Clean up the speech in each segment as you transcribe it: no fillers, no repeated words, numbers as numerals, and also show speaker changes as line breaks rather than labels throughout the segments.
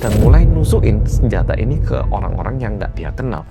dan mulai nusukin senjata ini ke orang-orang yang nggak dia kenal.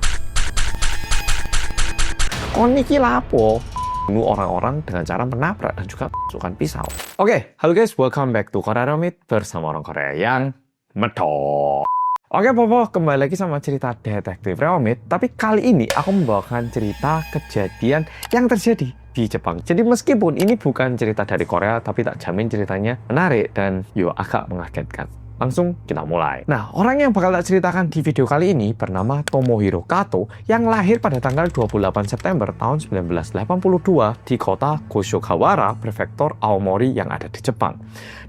Koniki lapo bunuh orang-orang dengan cara menabrak dan juga masukkan pisau. Oke, halo guys, welcome back to Korea Romit bersama orang Korea yang medok. Oke, Popo, kembali lagi sama cerita detektif Romit. Tapi kali ini aku membawakan cerita kejadian yang terjadi di Jepang. Jadi meskipun ini bukan cerita dari Korea, tapi tak jamin ceritanya menarik dan agak mengagetkan. Langsung kita mulai. Nah, orang yang bakal tak ceritakan di video kali ini bernama Tomohiro Kato yang lahir pada tanggal 28 September tahun 1982 di kota Goshokawara, prefektur Aomori yang ada di Jepang.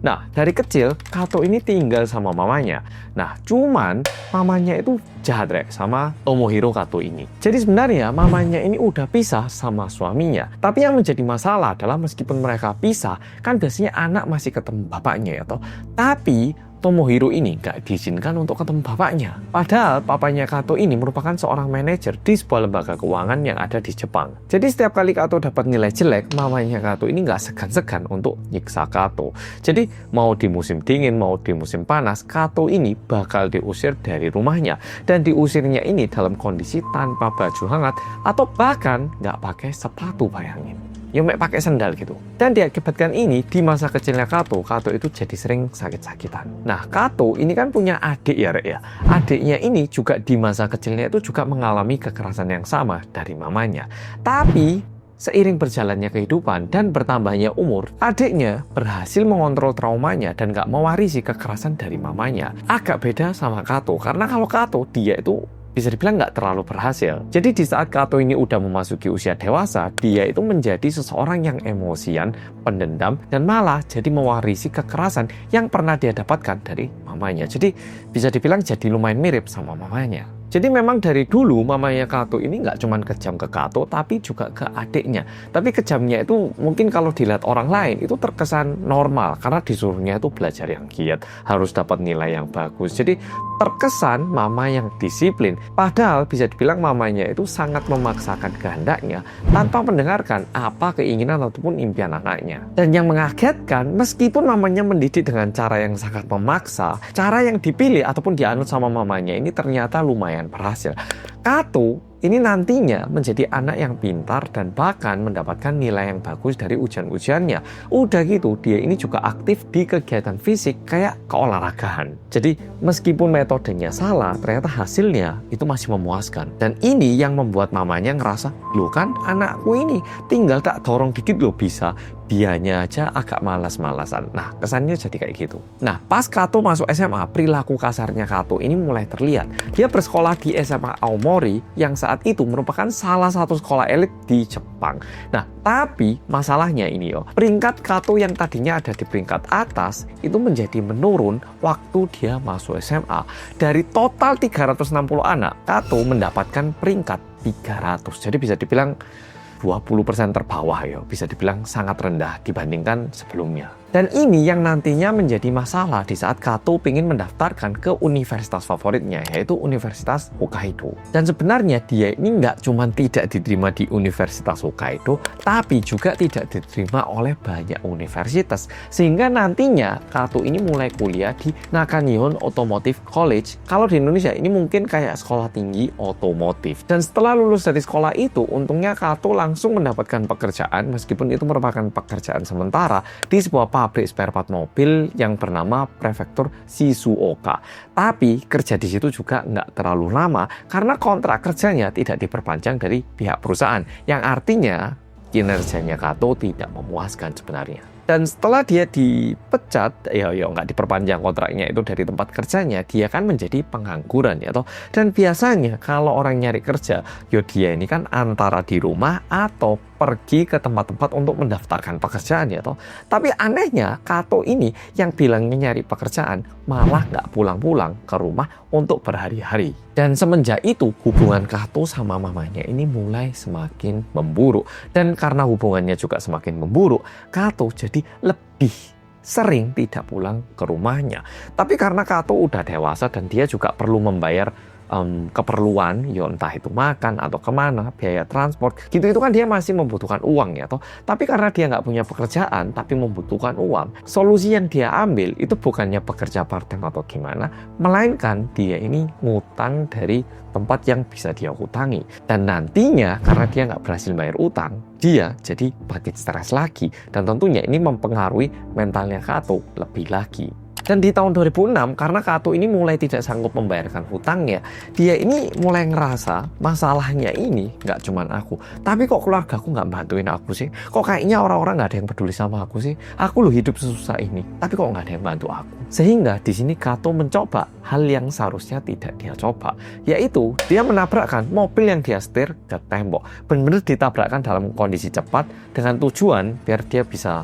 Nah, dari kecil Kato ini tinggal sama mamanya. Nah, cuman mamanya itu jahat sama Tomohiro Kato ini. Jadi sebenarnya mamanya ini udah pisah sama suaminya. Tapi yang menjadi masalah adalah meskipun mereka pisah, kan biasanya anak masih ketemu bapaknya ya toh. Tapi Tomohiro ini nggak diizinkan untuk ketemu bapaknya. Padahal papanya Kato ini merupakan seorang manajer di sebuah lembaga keuangan yang ada di Jepang. Jadi setiap kali Kato dapat nilai jelek, mamanya Kato ini nggak segan-segan untuk nyiksa Kato. Jadi mau di musim dingin, mau di musim panas, Kato ini bakal diusir dari rumahnya. Dan diusirnya ini dalam kondisi tanpa baju hangat atau bahkan nggak pakai sepatu, bayangin. Mek pakai sendal gitu. Dan diakibatkan ini di masa kecilnya Kato itu jadi sering sakit-sakitan. Nah, Kato ini kan punya adik ya, Rek ya. Adiknya ini juga di masa kecilnya itu juga mengalami kekerasan yang sama dari mamanya. Tapi seiring berjalannya kehidupan dan bertambahnya umur, adiknya berhasil mengontrol traumanya dan gak mewarisi kekerasan dari mamanya. Agak beda sama Kato, karena kalau Kato dia itu bisa dibilang nggak terlalu berhasil. Jadi di saat Kato ini udah memasuki usia dewasa, dia itu menjadi seseorang yang emosian, pendendam, dan malah jadi mewarisi kekerasan yang pernah dia dapatkan dari mamanya. Jadi bisa dibilang jadi lumayan mirip sama mamanya. Jadi memang dari dulu mamanya Kato ini nggak cuma kejam ke Kato, tapi juga ke adiknya. Tapi kejamnya itu mungkin kalau dilihat orang lain itu terkesan normal, karena disuruhnya itu belajar yang giat, harus dapat nilai yang bagus. Jadi terkesan mama yang disiplin. Padahal bisa dibilang mamanya itu sangat memaksakan kehendaknya tanpa mendengarkan apa keinginan ataupun impian anaknya. Dan yang mengagetkan, meskipun mamanya mendidik dengan cara yang sangat memaksa, cara yang dipilih ataupun dianut sama mamanya ini ternyata lumayan berhasil. Kato ini nantinya menjadi anak yang pintar dan bahkan mendapatkan nilai yang bagus dari ujian-ujiannya. Udah gitu, dia ini juga aktif di kegiatan fisik kayak keolahragaan. Jadi meskipun metodenya salah, ternyata hasilnya itu masih memuaskan. Dan ini yang membuat mamanya ngerasa, loh kan anakku ini tinggal tak dorong dikit loh bisa. Dianya aja agak malas-malasan. Nah, kesannya jadi kayak gitu. Nah, pas Kato masuk SMA, perilaku kasarnya Kato ini mulai terlihat. Dia bersekolah di SMA Aomori yang saat itu merupakan salah satu sekolah elit di Jepang. Nah, tapi masalahnya ini peringkat Kato yang tadinya ada di peringkat atas itu menjadi menurun waktu dia masuk SMA. Dari total 360 anak, Kato mendapatkan peringkat 300. Jadi bisa dibilang 20% terbawah bisa dibilang sangat rendah dibandingkan sebelumnya. Dan ini yang nantinya menjadi masalah di saat Kato ingin mendaftarkan ke universitas favoritnya, yaitu Universitas Hokkaido. Dan sebenarnya dia ini nggak cuma tidak diterima di Universitas Hokkaido, tapi juga tidak diterima oleh banyak universitas. Sehingga nantinya Kato ini mulai kuliah di Nakanihon Automotive College. Kalau di Indonesia ini mungkin kayak sekolah tinggi otomotif. Dan setelah lulus dari sekolah itu, untungnya Kato langsung mendapatkan pekerjaan, meskipun itu merupakan pekerjaan sementara di sebuah pabrik spare part mobil yang bernama prefektur Shizuoka. Tapi kerja di situ juga nggak terlalu lama karena kontrak kerjanya tidak diperpanjang dari pihak perusahaan, yang artinya kinerjanya Kato tidak memuaskan sebenarnya. Dan setelah dia dipecat, nggak diperpanjang kontraknya itu dari tempat kerjanya, dia kan menjadi pengangguran toh. Dan biasanya kalau orang nyari kerja, dia ini kan antara di rumah atau pergi ke tempat-tempat untuk mendaftarkan pekerjaan toh. Tapi anehnya Kato ini yang bilangnya nyari pekerjaan malah nggak pulang-pulang ke rumah untuk berhari-hari. Dan semenjak itu hubungan Kato sama mamanya ini mulai semakin memburuk. Dan karena hubungannya juga semakin memburuk, Kato jadi lebih sering tidak pulang ke rumahnya. Tapi karena Kato udah dewasa dan dia juga perlu membayar keperluan, ya entah itu makan atau kemana, biaya transport, gitu itu kan dia masih membutuhkan uang ya toh. Tapi karena dia nggak punya pekerjaan, tapi membutuhkan uang, solusi yang dia ambil itu bukannya pekerja part-time atau gimana, melainkan dia ini ngutang dari tempat yang bisa dia hutangi. Dan nantinya karena dia nggak berhasil bayar utang, dia jadi makin stres lagi. Dan tentunya ini mempengaruhi mentalnya Kato lebih lagi. Dan di tahun 2006, karena Kato ini mulai tidak sanggup membayarkan hutangnya, dia ini mulai ngerasa masalahnya ini nggak cuman aku, tapi kok keluarga aku nggak bantuin aku sih? Kok kayaknya orang-orang nggak ada yang peduli sama aku sih? Aku loh hidup susah ini, tapi kok nggak ada yang bantu aku? Sehingga di sini Kato mencoba hal yang seharusnya tidak dia coba, yaitu dia menabrakkan mobil yang dia setir ke tembok. Benar-benar ditabrakkan dalam kondisi cepat dengan tujuan biar dia bisa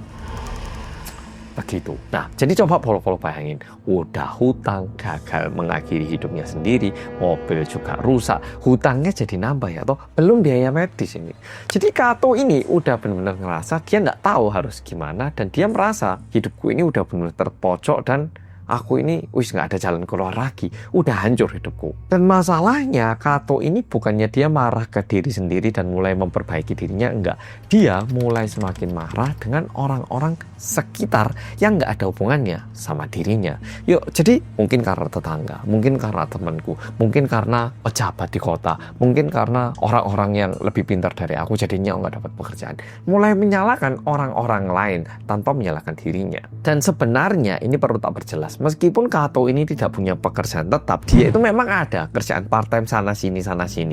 begitu. Nah, jadi coba polo-polo bayangin, udah hutang, gagal mengakhiri hidupnya sendiri, mobil juga rusak, hutangnya jadi nambah ya toh, belum biaya medis ini. Jadi Kato ini udah benar-benar ngerasa dia nggak tahu harus gimana, dan dia merasa hidupku ini udah benar-benar terpojok dan aku ini wis nggak ada jalan keluar lagi, udah hancur hidupku. Dan masalahnya Kato ini bukannya dia marah ke diri sendiri dan mulai memperbaiki dirinya, enggak. Dia mulai semakin marah dengan orang-orang sekitar yang nggak ada hubungannya sama dirinya. Yuk, jadi mungkin karena tetangga, mungkin karena temanku, mungkin karena pejabat di kota, mungkin karena orang-orang yang lebih pintar dari aku jadinya nggak dapat pekerjaan. Mulai menyalahkan orang-orang lain tanpa menyalahkan dirinya. Dan sebenarnya ini perlu tak perjelas. Meskipun Kato ini tidak punya pekerjaan tetap, dia itu memang ada kerjaan part-time sana sini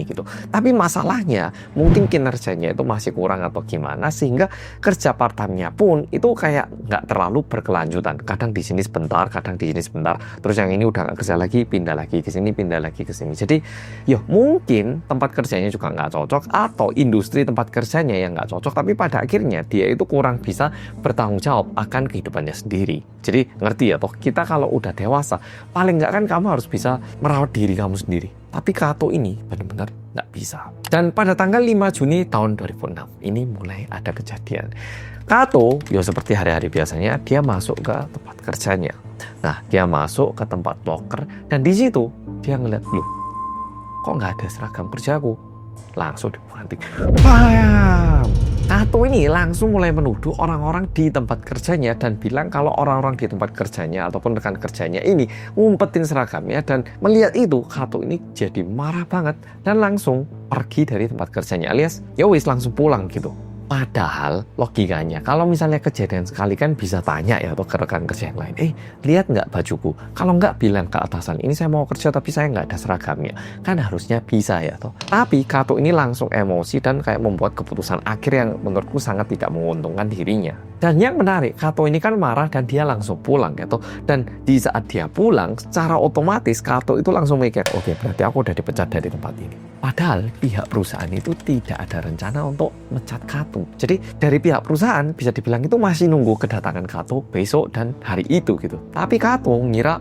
gitu. Tapi masalahnya mungkin kinerjanya itu masih kurang atau gimana, sehingga kerja part-time-nya pun itu kayak nggak terlalu berkelanjutan. Kadang di sini sebentar, kadang di sini sebentar. Terus yang ini udah nggak kerja lagi, pindah lagi ke sini, pindah lagi ke sini. Jadi, ya mungkin tempat kerjanya juga nggak cocok, atau industri tempat kerjanya yang nggak cocok. Tapi pada akhirnya dia itu kurang bisa bertanggung jawab akan kehidupannya sendiri. Jadi ngerti ya toh, kita kalau udah dewasa, paling nggak kan kamu harus bisa merawat diri kamu sendiri. Tapi Kato ini benar-benar nggak bisa. Dan pada tanggal 5 Juni tahun 2006, ini mulai ada kejadian. Kato, ya seperti hari-hari biasanya, dia masuk ke tempat kerjanya. Nah, dia masuk ke tempat loker, dan di situ dia ngeliat, loh, kok nggak ada seragam kerjaku? Langsung dibanting. Bam! Kato ini langsung mulai menuduh orang-orang di tempat kerjanya dan bilang kalau orang-orang di tempat kerjanya ataupun rekan kerjanya ini ngumpetin seragamnya. Dan melihat itu, Kato ini jadi marah banget dan langsung pergi dari tempat kerjanya, alias ya wis langsung pulang gitu. Padahal logikanya, kalau misalnya kejadian sekali kan bisa tanya ya atau ke rekan kerja yang lain, lihat nggak bajuku? Kalau nggak, bilang ke atasan, ini saya mau kerja tapi saya nggak ada seragamnya. Kan harusnya bisa ya toh. Tapi Kato ini langsung emosi dan kayak membuat keputusan akhir yang menurutku sangat tidak menguntungkan dirinya. Dan yang menarik, Kato ini kan marah dan dia langsung pulang ya toh. Dan di saat dia pulang, secara otomatis Kato itu langsung mikir, oke, berarti aku udah dipecat dari tempat ini. Padahal pihak perusahaan itu tidak ada rencana untuk mecat Kato. Jadi dari pihak perusahaan bisa dibilang itu masih nunggu kedatangan Kato besok dan hari itu gitu. Tapi Kato ngira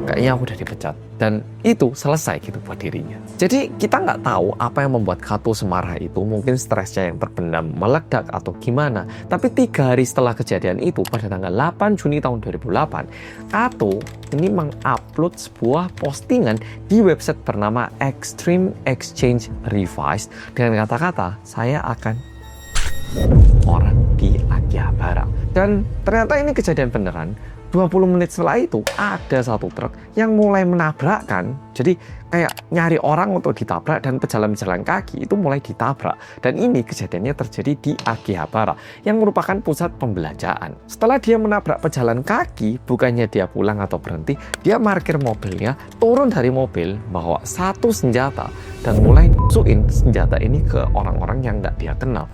kayaknya aku udah dipecat. Dan itu selesai gitu buat dirinya. Jadi kita nggak tahu apa yang membuat Kato semarah itu. Mungkin stresnya yang terpendam meledak atau gimana. Tapi 3 hari setelah kejadian itu, pada tanggal 8 Juni tahun 2008, Kato ini mengupload sebuah postingan di website bernama Extreme Exchange Revised dengan kata-kata, saya akan orang di Akihabara. Dan ternyata ini kejadian beneran. 20 menit setelah itu ada satu truk yang mulai menabrakkan. Jadi kayak nyari orang untuk ditabrak, dan pejalan-pejalan kaki itu mulai ditabrak. Dan ini kejadiannya terjadi di Akihabara yang merupakan pusat pembelanjaan. Setelah dia menabrak pejalan kaki, bukannya dia pulang atau berhenti, dia parkir mobilnya, turun dari mobil, bawa satu senjata dan mulai nusuk senjata ini ke orang-orang yang nggak dia kenal.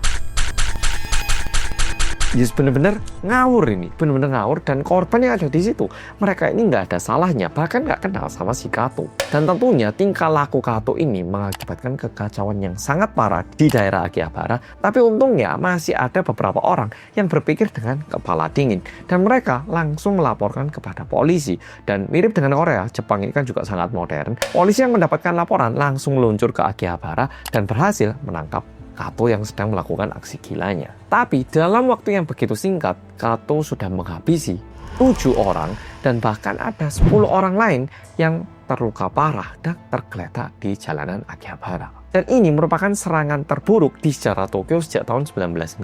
Yes, bener-bener ngawur ini, bener-bener ngawur. Dan korban yang ada di situ, mereka ini nggak ada salahnya, bahkan nggak kenal sama si Kato. Dan tentunya tingkah laku Kato ini mengakibatkan kekacauan yang sangat parah di daerah Akihabara. Tapi untungnya masih ada beberapa orang yang berpikir dengan kepala dingin, dan mereka langsung melaporkan kepada polisi. Dan mirip dengan Korea, Jepang ini kan juga sangat modern. Polisi yang mendapatkan laporan langsung meluncur ke Akihabara dan berhasil menangkap Kato yang sedang melakukan aksi gilanya. Tapi dalam waktu yang begitu singkat, Kato sudah menghabisi 7 orang dan bahkan ada 10 orang lain yang terluka parah dan tergeletak di jalanan Akihabara. Dan ini merupakan serangan terburuk di sejarah Tokyo sejak tahun 1995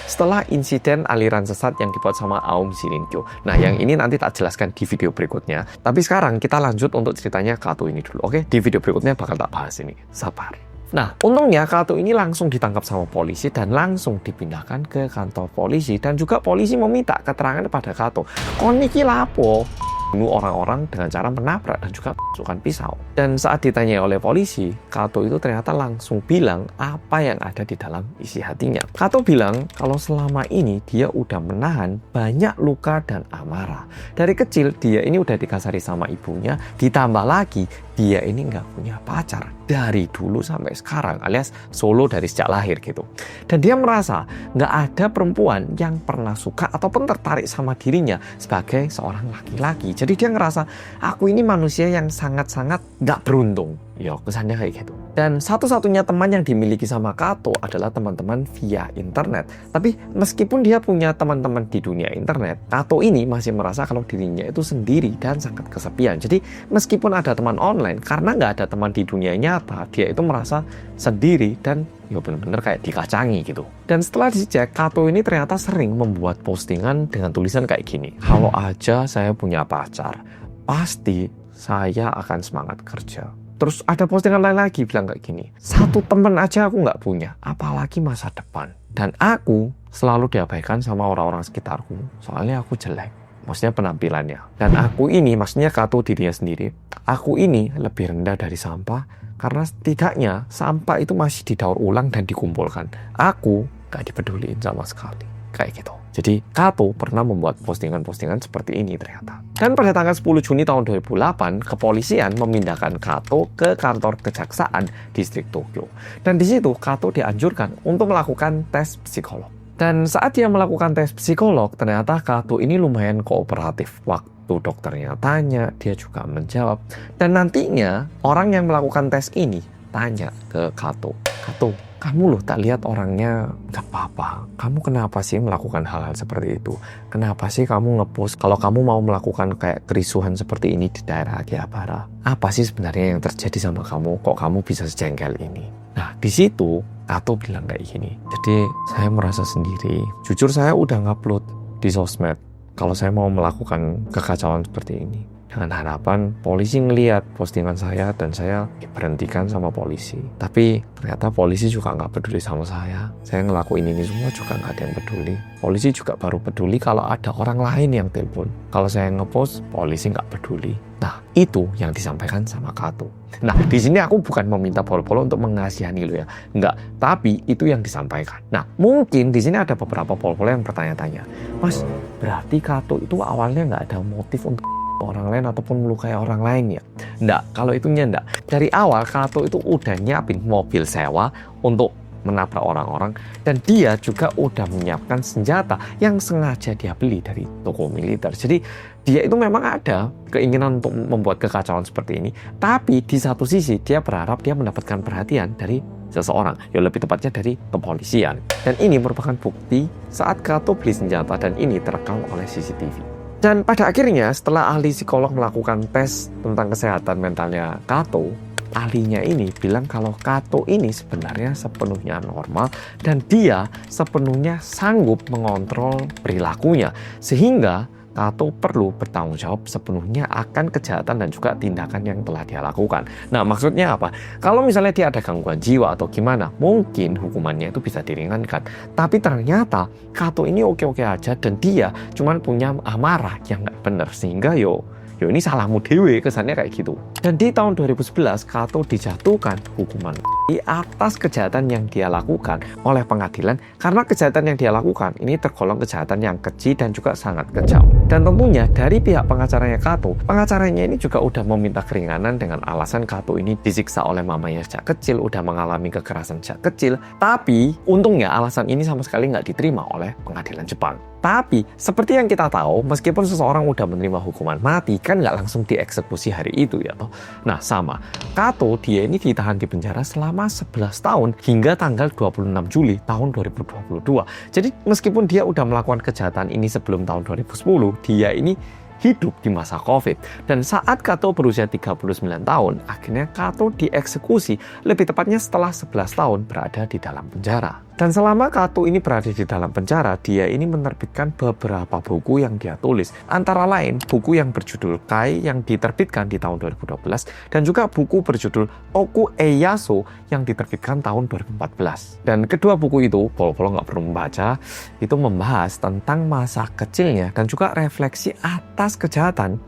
setelah insiden aliran sesat yang dibuat sama Aum Shinrikyo. Nah, yang ini nanti tak jelaskan di video berikutnya. Tapi sekarang kita lanjut untuk ceritanya Kato ini dulu. Oke, di video berikutnya bakal tak bahas ini. Sabar. Nah, untungnya Kato ini langsung ditangkap sama polisi dan langsung dipindahkan ke kantor polisi. Dan juga polisi meminta keterangan pada Kato. Kon iki lapo? Bunuh orang-orang dengan cara menabrak dan juga masukkan pisau. Dan saat ditanya oleh polisi, Kato itu ternyata langsung bilang apa yang ada di dalam isi hatinya. Kato bilang kalau selama ini dia udah menahan banyak luka dan amarah. Dari kecil dia ini udah dikasari sama ibunya, ditambah lagi dia ini nggak punya pacar dari dulu sampai sekarang, alias solo dari sejak lahir gitu. Dan dia merasa nggak ada perempuan yang pernah suka ataupun tertarik sama dirinya sebagai seorang laki-laki. Jadi dia ngerasa aku ini manusia yang sangat-sangat nggak beruntung. Ya, kesannya kayak gitu. Dan satu-satunya teman yang dimiliki sama Kato adalah teman-teman via internet. Tapi meskipun dia punya teman-teman di dunia internet, Kato ini masih merasa kalau dirinya itu sendiri dan sangat kesepian. Jadi meskipun ada teman online, karena nggak ada teman di dunia nyata, dia itu merasa sendiri dan ya bener-bener kayak dikacangi gitu. Dan setelah dicek, Kato ini ternyata sering membuat postingan dengan tulisan kayak gini. Kalau aja saya punya pacar, pasti saya akan semangat kerja. Terus ada postingan lain lagi bilang kayak gini, satu temen aja aku nggak punya, apalagi masa depan. Dan aku selalu diabaikan sama orang-orang sekitarku, soalnya aku jelek. Maksudnya penampilannya. Dan aku ini, maksudnya Kato dirinya sendiri, aku ini lebih rendah dari sampah, karena setidaknya sampah itu masih didaur ulang dan dikumpulkan. Aku nggak dipeduliin sama sekali. Kayak gitu. Jadi Kato pernah membuat postingan-postingan seperti ini ternyata. Dan pada tanggal 10 Juni tahun 2008, kepolisian memindahkan Kato ke kantor kejaksaan distrik Tokyo. Dan di situ Kato dianjurkan untuk melakukan tes psikolog. Dan saat dia melakukan tes psikolog, ternyata Kato ini lumayan kooperatif. Waktu dokternya tanya, dia juga menjawab. Dan nantinya orang yang melakukan tes ini tanya ke Kato, Kato, kamu loh tak lihat orangnya gak apa-apa. Kamu kenapa sih melakukan hal-hal seperti itu? Kenapa sih kamu ngepost kalau kamu mau melakukan kayak kerisuhan seperti ini di daerah Akihabara? Apa sih sebenarnya yang terjadi sama kamu? Kok kamu bisa sejengkel ini? Nah, di situ Kato bilang kayak gini. Jadi saya merasa sendiri. Jujur saya udah ngupload di sosmed kalau saya mau melakukan kekacauan seperti ini. Dengan harapan polisi ngelihat postingan saya dan saya diberhentikan sama polisi. Tapi ternyata polisi juga nggak peduli sama saya. Saya ngelakuin ini semua juga nggak ada yang peduli. Polisi juga baru peduli kalau ada orang lain yang telepon. Kalau saya ngepost, polisi nggak peduli. Nah, itu yang disampaikan sama Kato. Nah, di sini aku bukan meminta pol-pol untuk mengasihani lo ya. Enggak, tapi itu yang disampaikan. Nah, mungkin di sini ada beberapa pol-pol yang bertanya-tanya. Mas, berarti Kato itu awalnya nggak ada motif untuk orang lain ataupun melukai orang lain ya? Enggak, kalau itunya enggak. Dari awal Kato itu udah nyiapin mobil sewa untuk menabrak orang-orang dan dia juga udah menyiapkan senjata yang sengaja dia beli dari toko militer. Jadi dia itu memang ada keinginan untuk membuat kekacauan seperti ini, tapi di satu sisi dia berharap dia mendapatkan perhatian dari seseorang, ya lebih tepatnya dari kepolisian. Dan ini merupakan bukti saat Kato beli senjata dan ini terekam oleh CCTV. Dan pada akhirnya setelah ahli psikolog melakukan tes tentang kesehatan mentalnya Kato, ahlinya ini bilang kalau Kato ini sebenarnya sepenuhnya normal dan dia sepenuhnya sanggup mengontrol perilakunya. Sehingga Kato perlu bertanggung jawab sepenuhnya akan kejahatan dan juga tindakan yang telah dia lakukan. Nah, maksudnya apa? Kalau misalnya dia ada gangguan jiwa atau gimana, mungkin hukumannya itu bisa diringankan. Tapi ternyata Kato ini oke-oke aja dan dia cuma punya amarah yang nggak benar. Sehingga yo ini salahmu dewe, kesannya kayak gitu. Dan di tahun 2011, Kato dijatuhkan hukuman di atas kejahatan yang dia lakukan oleh pengadilan karena kejahatan yang dia lakukan ini tergolong kejahatan yang keji dan juga sangat kejam. Dan tentunya dari pihak pengacaranya Kato, pengacaranya ini juga udah meminta keringanan dengan alasan Kato ini disiksa oleh mamanya sejak kecil, udah mengalami kekerasan sejak kecil. Tapi untungnya alasan ini sama sekali nggak diterima oleh pengadilan Jepang. Tapi seperti yang kita tahu, meskipun seseorang udah menerima hukuman mati, kan nggak langsung dieksekusi hari itu ya toh. Nah sama, Kato dia ini ditahan di penjara selama 11 tahun hingga tanggal 26 Juli tahun 2022. Jadi meskipun dia udah melakukan kejahatan ini sebelum tahun 2010, dia ini hidup di masa COVID. Dan saat Kato berusia 39 tahun, akhirnya Kato dieksekusi, lebih tepatnya setelah 11 tahun berada di dalam penjara. Dan selama Kato ini berada di dalam penjara, dia ini menerbitkan beberapa buku yang dia tulis. Antara lain, buku yang berjudul Kai yang diterbitkan di tahun 2012, dan juga buku berjudul Oku Eiyasu yang diterbitkan tahun 2014. Dan kedua buku itu, Polo-Polo nggak perlu membaca, itu membahas tentang masa kecilnya dan juga refleksi atas kejahatan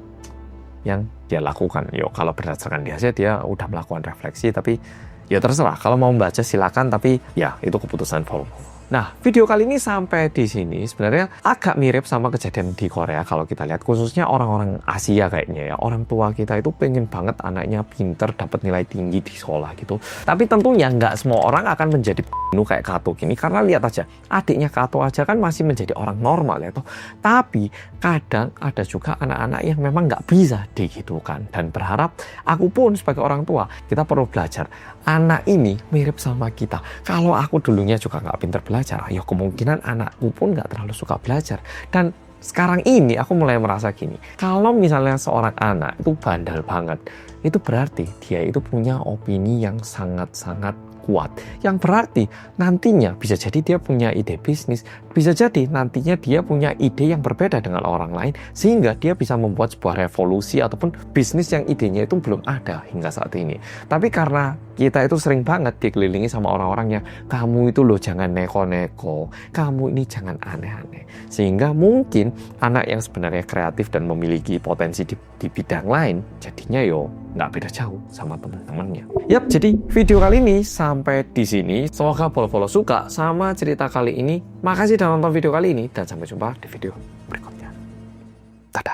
yang dia lakukan. Yo, kalau berdasarkan dia udah melakukan refleksi, tapi ya terserah, kalau mau membaca silakan, tapi ya itu keputusan Polo. Nah, video kali ini sampai di sini sebenarnya agak mirip sama kejadian di Korea kalau kita lihat, khususnya orang-orang Asia kayaknya ya. Orang tua kita itu pengen banget anaknya pinter, dapat nilai tinggi di sekolah gitu. Tapi tentunya nggak semua orang akan menjadi penuh kayak Kato gini, karena lihat aja, adiknya Kato aja kan masih menjadi orang normal ya toh. Tapi kadang ada juga anak-anak yang memang nggak bisa digitukan, dan berharap aku pun sebagai orang tua, kita perlu belajar. Anak ini mirip sama kita. Kalau aku dulunya juga nggak pinter belajar, ya kemungkinan anakku pun nggak terlalu suka belajar. Dan sekarang ini aku mulai merasa gini, kalau misalnya seorang anak itu bandel banget, itu berarti dia itu punya opini yang sangat-sangat kuat. Yang berarti nantinya bisa jadi dia punya ide bisnis, bisa jadi nantinya dia punya ide yang berbeda dengan orang lain, sehingga dia bisa membuat sebuah revolusi ataupun bisnis yang idenya itu belum ada hingga saat ini. Tapi karena kita itu sering banget dikelilingi sama orang-orang yang, kamu itu loh jangan neko-neko, kamu ini jangan aneh-aneh, sehingga mungkin anak yang sebenarnya kreatif dan memiliki potensi di bidang lain, jadinya yo nggak beda jauh sama teman-temannya. Yap, jadi video kali ini sampai di sini. Semoga Polo-Polo suka sama cerita kali ini. Makasih udah nonton video kali ini, dan sampai jumpa di video berikutnya. Dadah.